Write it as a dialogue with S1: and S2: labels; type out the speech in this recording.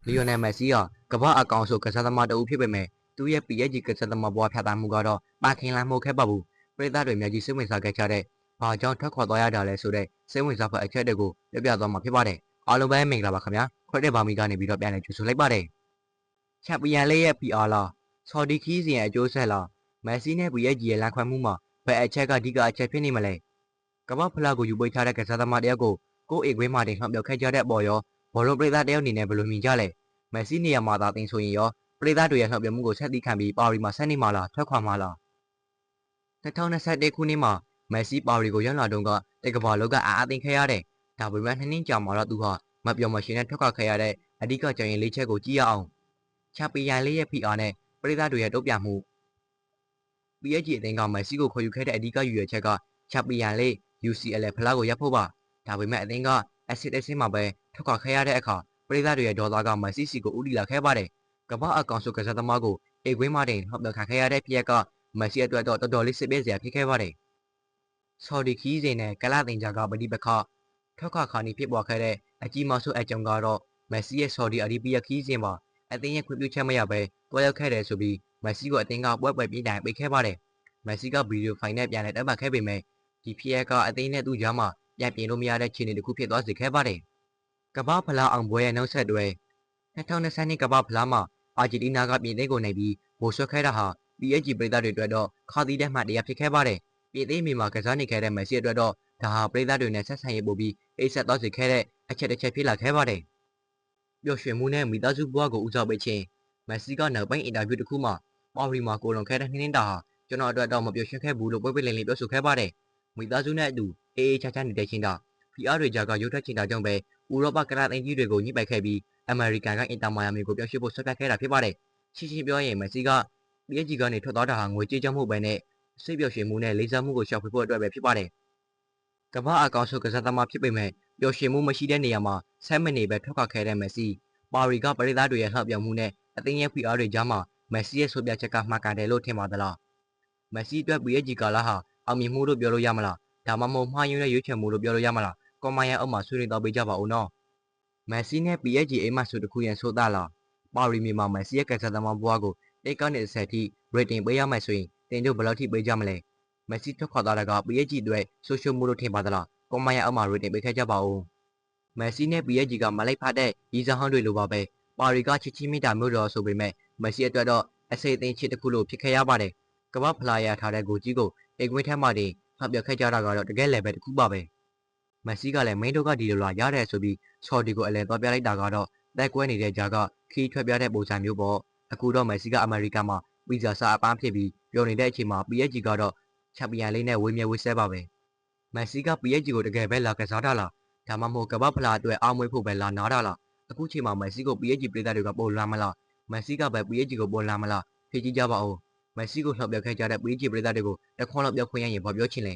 S1: လီယိုနယ်မက်ဆီကကမ္ဘာအကောင်ဆုံးကစားသမားတဦးဖြစ်ပေမဲ့သူ့ရဲ့ PSG ကစားသမားဘဝဖြတ်သန်းမှုကတော့ပါခင်လာမှုခဲ့ပါဘူးပရိသတ်တွေများကြီးစိတ်ဝင်စားခဲ့ကြတဲ့ဘာကြောင့်ထွက်ခွာသွားရတာလဲဆိုတဲ့စိတ်ဝင်စားဖွယ်အချက်တွေကိုပြပြသွားမှာဖြစ်ပါတယ်အားလုံးပဲမင်္ဂလာပါခင်ဗျာခွက်တဲ့ဘာမီကနေပြီးတော့ပြန်လည်ကြိုဆိုလိုက်ပါတယ်ချန်ပီယံလေးရဲ့ PR လားဆော်ဒီခီးစဉ်ရဲ့အကျိုးဆက်လားမက်ဆီနဲ့ PSG ရဲ့လမ်းခွဲမှုမှာဘယ်အချက်ကအဓိကအချက်ဖြစ်နေမလဲကမ္ဘာဖလားကိုယူပေးထားတဲ့ကစားသမားတယောက်ကိုကိုယ့်အိမ်ခွေးမှာတင်လှောင်ပြောက်ခဲ့ကြတဲ့အပေါ်ရောဘောလုံးပရိသတ်တယောက်အနေနဲ့ဘယ်လိုမြင်ကြလဲမက်ဆီနေရာမှာသာတင်ဆိုရင်ရောပရိသတ်တွေရဲ့လှောင်ပြောက်မှုကိုဆက်သိခံပြီးပါရီမှာဆက်နေမှာလားထွက်ခွာမှာလား2021ခုနှစ်မှာမက်ဆီပါရီကိုရောက်လာတော့ကတကဘာလောကအားအသိခဲ့ရတဲ့ဒါပေမဲ့2နှစ်ကြာမှာတော့သူဟာမပြောမရှင်နဲ့ထွက်ခွာခဲ့ရတဲ့အဓိကကြောင်ရင်လေးချက်ကိုကြည့်ရအောင်ချန်ပီယံလေးရဲ့ PR နဲ့ပရိသတ်တွေရဲ့တုံ့ပြန်မှု PSG အသင်းကမက်ဆီကိုခေါ်ယူခဲ့တဲ့အဓိကရည်ရွယ်ချက်ကချန်ပီယံလေး UCL ဖလားကိုရဖို့ပါဒါပေမဲ့အသင်းကအဆင့်မှာပဲထွက်ခွာခဲ့ရတဲ့အခါပရိသတ်တွေရဲ့ဒေါသကမက်ဆီစီကိုဥတီလာခဲ့ပါတယ်ကမ္ဘာအကောင်ဆုံးကစားသမားကိုအိမ်ကွင်းမှာတင်လှောင်ပြောက်ခံခဲ့ရတဲ့ဖြစ်ရက်ကမက်ဆီအတွက်တော့တော်တော်လေးစစ်ပေးစရာဖြစ်ခဲ့ပါတယ်ဆော်ဒီခီးစဉ်နဲ့ကလတင်ကြကပဋိပက္ခထွက်ခွာခါနီဖြစ်ပေါ်ခဲ့တဲ့အကြီးမားဆုံးအကြောင်းကတော့မက်ဆီရဲ့ဆော်ဒီအာရေဗီးယားခီးစဉ်မှာအသင်းရဲ့ခွင့်ပြုချက်မရဘဲတွားရောက်ခဲ့တယ်ဆိုပြီးမက်ဆီကိုအသင်းကပွဲပြည်တိုင်ပေးခဲ့ပါတယ်မက်ဆီကဗီဒီယိုဖိုင်နဲ့ပြန်လည်တက်ပတ်ခဲ့ပေမဲ့ဒီဖြစ်ရပ်ကအသင်းနဲ့သူ့ကြားမှာပြန်ပြင်လို့မရတဲ့ခြေအနေတစ်ခုဖြစ်သွားစေခဲ့ပါတယ်ကမ္ဘာဖလားအောင်ပွဲရဲ့နောက်ဆက်တွဲ2022ကမ္ဘာဖလားမှာအာဂျင်တီးနားကပြင်သစ်ကိုနိုင်ပြီးမိုးဆွဲခဲ့တာဟာ PSG ပရိသတ်တွေအတွက်တော့ခါသီးတဲ့မှတ်တရဖြစ်ခဲ့ပါတယ်ပြင်သစ်မြေမှာကစားနေခဲ့တဲ့မက်ဆီအတွက်တော့ဒါဟာပရိသတ်တွေနဲ့ဆက်ဆံရေးပို့ပြီးအိတ်ဆက်သွားစေခဲ့တဲ့အချက်တစ်ချက်ဖြစ်လာခဲ့ပါတယ်ပျော်ရွှင်မှုနဲ့မိသားစုဘဝကိုဦးစားပေးခြင်းမက်ဆီကနောက်ပိုင်းအင်တာဗျူးတစ်ခုမှာပါရီမှာကိုလွန်ခဲ့တဲ့2နှစ်တာဟာကျွန်တော်အတွက်တော့မပျော်ရွှင်ခဲ့ဘူးလို့ပွဲလင်းပြောဆိုခဲ့ပါတယ်မိသားစုနဲ့အတူအေးအေးချမ်းချမ်းနေတဲ့ချင်းတာ PR တွေကြားကရုပ်ထွက်ချင်တာကြောင့်ပဲဥရောပကလာအင်ကြီးတွေကိုညှိပိုက်ခဲ့ပြီးအမေရိကန်ကအင်တာမိုင်ယာမီကိုပြောင်းရွှေ့ဖို့ဆွဲပြခဲ့တာဖြစ်ပါတယ်ရှင်းရှင်းပြောရင်မက်ဆီက PSG ကနေထွက်သွားတာဟာငွေကြေးကြောင့်မဟုတ်ဘဲနဲ့စိတ်ပျော်ရွှင်မှုနဲ့လေးစားမှုကိုရှောင်ဖွေဖို့အတွက်ပဲဖြစ်ပါတယ်ကမ္ဘာအကောင်ဆုံးကစားသမားဖြစ်ပေမဲ့ပျော်ရွှင်မှုမရှိတဲ့နေရာမှာဆက်မနေပဲထွက်ခွာခဲ့တဲ့မက်ဆီပါရီကပရိသတ်တွေရဲ့လှောင်ပြောင်မှုနဲ့အသင်းရဲ့ PR တွေကြားမှာမက်ဆီရဲ့ဆိုပြချက်ကမှားကန်တယ်လို့ထင်ပါသလားမက်ဆီအတွက် PSG ကာလာဟာအောင်မြင်မှုလို့ပြောလို့ရမလားဒါမှမဟုတ်မှားယွင်းတဲ့ရွေးချယ်မှုလို့ပြောလို့ရမလားကွန်မိုင်ယာအောက်မှာဆွေးနွေးတော့ပေးကြပါဦးနော်မက်ဆီနဲ့ PSG အိမ်မဆိုတခုရင်ဆိုတာလားပါရီမီမှာမက်ဆီရဲ့ကစားသမားဘွားကိုတိတ်ကနေ10ထိ rating ပေးရမယ်ဆိုရင်တင်တို့ဘယ်လောက်ထိပေးကြမလဲမက်ဆီထွက်ခွာသွားတာက PSG အတွက်ဆိုရှယ်မှုလို့ထင်ပါသလားကွန်မိုင်ယာအောက်မှာ rating ပေးခဲ့ကြပါဦးမက်ဆီနဲ့ PSG ကမလိုက်ဖတ်တဲ့ရီဇာဟောင်းတွေလိုပါပဲပါရီကချစ်ချင်းမိတာမျိုးတော်ဆိုပေမဲ့မက်ဆီအတွက်တော့အစိတ်အသိမ်းချစ်တစ်ခုလို့ဖြစ်ခဲ့ရပါတယ်ကမ္ဘာဖလားရထားတဲ့ဂိုကြီးကိုအိမ်ကွင်းထဲမှာတင်ဖတ်ပြခဲ့ကြတာကတော့တကယ်လည်းပဲတစ်ခုပါပဲမက်ဆီကလည်းမိန်းတို့ကဒီလိုလာရတယ်ဆိုပြီးဆော်ဒီကိုအလဲသွားပြလိုက်တာကတော့တက်ကွဲနေတဲ့ကြားကခီးထွက်ပြတဲ့ပုံစံမျိုးပေါ့အခုတော့မက်ဆီကအမေရိကန်မှာဗီဇာစာအပန်းဖြစ်ပြီးပြောနေတဲ့အချိန်မှာ PSG ကတော့ချန်ပီယံလေးနဲ့ဝေးမြဲဝေးဆဲပါပဲမက်ဆီက PSG ကိုတကယ်ပဲလာကစားတာလားဒါမှမဟုတ်ကမ္ဘာဖလားအတွက်အားမွေးဖို့ပဲလာနားတာလားအခုချိန်မှာမက်ဆီကို PSG ပြည်သားတွေကပို့လာမလားမက်ဆီကပဲ PSG ကိုပို့လာမလားဖြေကြည့်ကြပါဦးမက်ဆီကိုလှောက်ပြခဲ့ကြတဲ့ PSG ပြည်သားတွေကိုတခွန်းလောက်ပြောခွင့်ရရင်ဘာပြောချင်လဲ